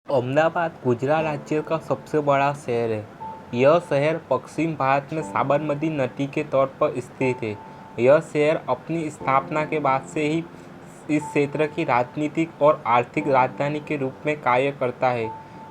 अहमदाबाद गुजरात राज्य का सबसे बड़ा शहर है। यह शहर पश्चिम भारत में साबरमती नदी के तट पर स्थित है। यह शहर अपनी स्थापना के बाद से ही इस क्षेत्र की राजनीतिक और आर्थिक राजधानी के रूप में कार्य करता है।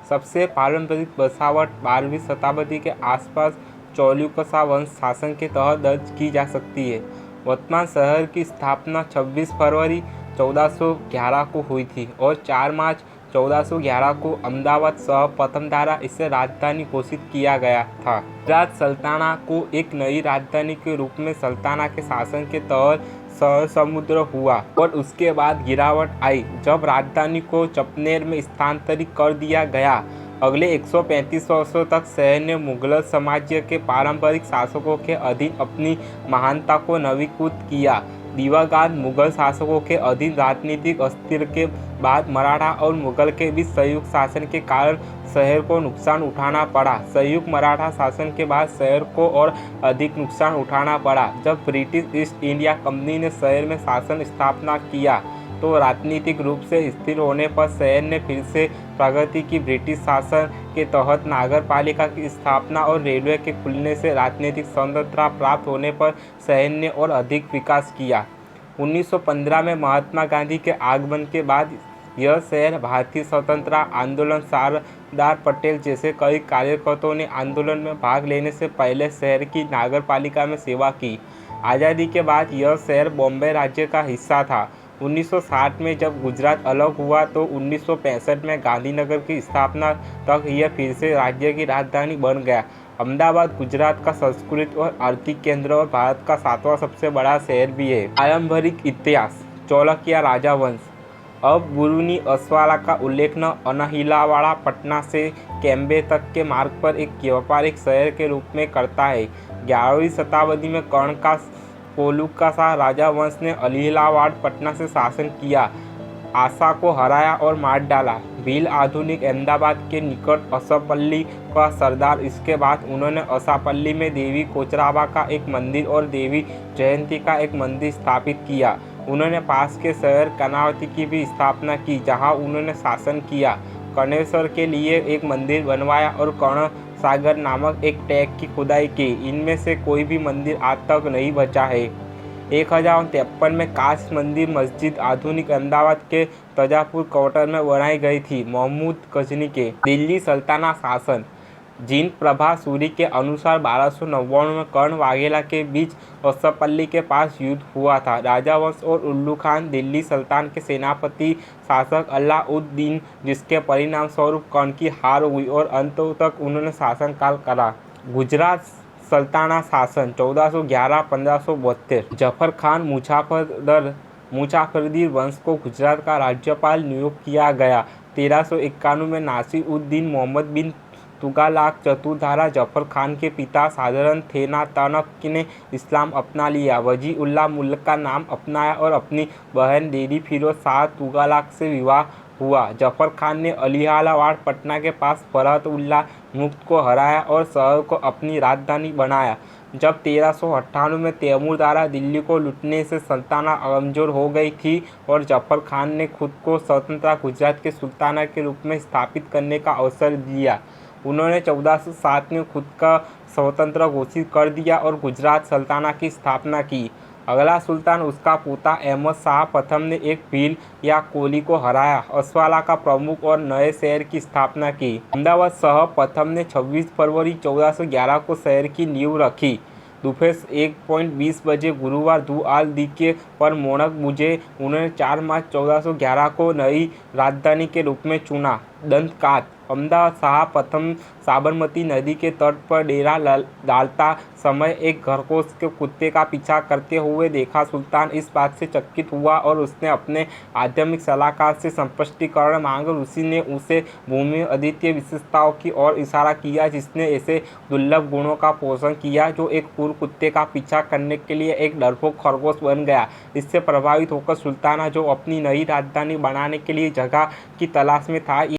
सबसे पारंपरिक बसावट 12वीं शताब्दी के आसपास चालुक्य वंश शासन के तहत दर्ज की जा सकती है। वर्तमान शहर की स्थापना 26 फरवरी 1411 को हुई थी और 4 मार्च 1411 को अहमदाबाद शहर प्रथम द्वारा इसे राजधानी घोषित किया गया था। गुजरात सल्तनत को एक नई राजधानी के रूप में सल्तनत के शासन के तहत शहर समुद्र हुआ और उसके बाद गिरावट आई जब राजधानी को चपनेर में स्थानांतरित कर दिया गया। अगले 135 वर्षों तक शहर ने मुगल साम्राज्य के पारंपरिक शासकों के अधीन अपनी महानता को नवीनीकृत किया। दीर्घकाल मुगल शासकों के अधीन राजनीतिक अस्थिरता के बाद मराठा और मुगल के बीच संयुक्त शासन के कारण शहर को नुकसान उठाना पड़ा। संयुक्त मराठा शासन के बाद शहर को और अधिक नुकसान उठाना पड़ा। जब ब्रिटिश ईस्ट इंडिया कंपनी ने शहर में शासन स्थापना किया तो राजनीतिक रूप से स्थिर होने पर शहर ने फिर से प्रगति की। ब्रिटिश शासन के तहत नगरपालिका की स्थापना और रेलवे के खुलने से राजनीतिक स्वतंत्रता प्राप्त होने पर शहर ने और अधिक विकास किया। 1915 में महात्मा गांधी के आगमन के बाद यह शहर भारतीय स्वतंत्रता आंदोलन सरदार पटेल जैसे कई कार्यकर्ताओं ने आंदोलन में भाग लेने से पहले शहर की नगरपालिका में सेवा की। आज़ादी के बाद यह शहर बॉम्बे राज्य का हिस्सा था। 1960 में जब गुजरात अलग हुआ तो 1965 में गांधीनगर की स्थापना तक यह फिर से राज्य की राजधानी बन गया। अहमदाबाद गुजरात का सांस्कृतिक और आर्थिक केंद्र और भारत का 7वां सबसे बड़ा शहर भी है। पारंपरिक इतिहास। चालुक्य राजवंश। अब बुरुनी अस्वाला का उल्लेख अनहिलवाड़ा पटना से कैम्बे तक के मार्ग पर एक व्यापारिक शहर के रूप में करता है। 11वीं शताब्दी में कर्ण का चालुक्य राजवंश ने अहिलवाड़ पटना से शासन किया, आशा को हराया और मार डाला। भील आधुनिक अहमदाबाद के निकट असपल्ली का सरदार। इसके बाद उन्होंने असपल्ली में देवी कोचरबा का एक मंदिर और देवी जयंती का एक मंदिर स्थापित किया। उन्होंने पास के शहर कर्णावती की भी स्थापना की जहां उन्होंने शासन किया। कर्णेश्वर के लिए एक मंदिर बनवाया और कर्ण सागर नामक एक टैंक की खुदाई की। इनमें से कोई भी मंदिर आज तक नहीं बचा है। 1053 में काश मंदिर मस्जिद आधुनिक अहमदाबाद के तजापुर क्वार्टर में बनाई गई थी। महमूद गजनी के दिल्ली सल्तनत शासन। जीन प्रभा सूरी के अनुसार 1299 में कर्ण वाघेला के बीच असपल्ली के पास युद्ध हुआ था। राजवंश और उल्लू खान दिल्ली सल्तनत के सेनापति शासक अलाउद्दीन, जिसके परिणाम स्वरूप कर्ण की हार हुई और अंत तक उन्होंने शासनकाल करा। गुजरात सल्तनत शासन 1411-1572। जफर खान मुजफ्फरदी वंश को गुजरात का राज्यपाल नियुक्त किया गया। 1391 में नासिरुद्दीन मोहम्मद बिन तुगलक चतुर्थ जफर खान के पिता साधारण तनक ने इस्लाम अपना लिया। वजी-उल्लाह मुल्क का नाम अपनाया और अपनी बहन देवी फिरोज शाह तुगलक से विवाह हुआ। जफर खान ने अलिहालवाड़ पटना के पास फरहत-उल्लाह मुल्क को हराया और शहर को अपनी राजधानी बनाया। जब 1398 में तैमूर द्वारा दिल्ली को लूटने से सल्तनत कमजोर हो गई थी और जफर खान ने खुद को स्वतंत्र गुजरात के सुल्तान के रूप में स्थापित करने का अवसर दिया, उन्होंने 1407 में खुद का स्वतंत्र घोषित कर दिया और गुजरात सल्तनत की स्थापना की। अगला सुल्तान उसका पोता अहमद शाह प्रथम ने एक भील या कोली को हराया, अस्वाला का प्रमुख और नए शहर की स्थापना की। अहमदाबाद शहर प्रथम ने 26 फरवरी 1411 को शहर की नींव रखी। दोपहर 1:20 बजे गुरुवार दिके पर मोनक बुझे। उन्होंने 4 मार्च 1411 को नई राजधानी के रूप में चुना। दंतकात। अहमदाबाद शाह प्रथम साबरमती नदी के तट पर डेरा डालता समय एक खरगोश के कुत्ते का पीछा करते हुए देखा। सुल्तान इस बात से चकित हुआ और उसने अपने आध्यात्मिक सलाहकार से स्पष्टीकरण मांगा। उसी ने उसे भूमि अद्वितीय विशेषताओं की ओर इशारा किया जिसने ऐसे दुर्लभ गुणों का पोषण किया जो एक क्रूर कुत्ते का पीछा करने के लिए एक डरपोक खरगोश बन गया। इससे प्रभावित होकर सुल्तान, जो अपनी नई राजधानी बनाने के लिए जगह की तलाश में था,